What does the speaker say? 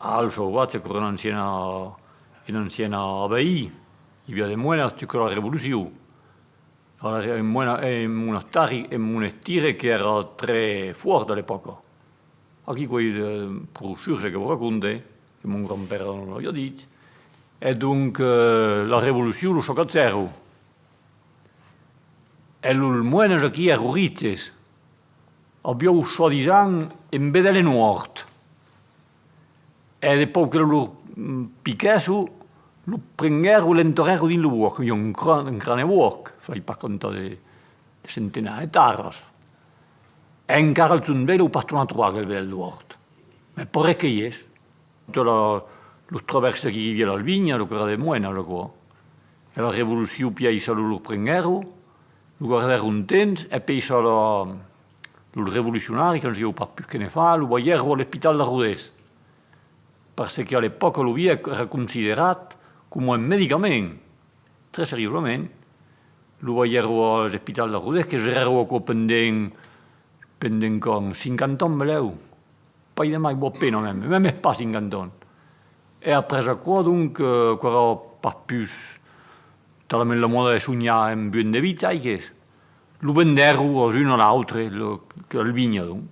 Ah, lo so, guarda, che un'anciana abbaia, hi havia de moines que la revolució. Un monastiri che era très fort à l'époque. Aquí pour sûr, c'est que vous racontez, que mon grand-père non l'avia dit. Et donc, la révolution, le choc à zéro. Et le moines aquí erano riches. Abbiamo soi-disant in vedere nord. E dopo che lo Picasso lo prendero l'enterrero din lo work, un grande work, sai pas conta de centinaia de tarras. E encara il son bello pas tornar a trovare il bel wort. Ma per che è? Lo traversa chi via la vigna, lo era de muena, lo qua. E la rivoluzione piaisa lo prendero, lo guardero un temps, e poi lo rivoluzionari, che non si pas più che ne fa, lo voyero all'ospedale da Rodez. Perché all'epoca lo era considerato come un medicamento, très seriosamente. Lo voyero all'ospedale da Rodez, che erano pendent con 50 anni, beleu. Pas de mai buona pena, même pas 50 anni. E après quoi, donc, era pas più talmente la moda di sognare in buon de vita, lo vendero a uno o l'altro, che al vigna, donc.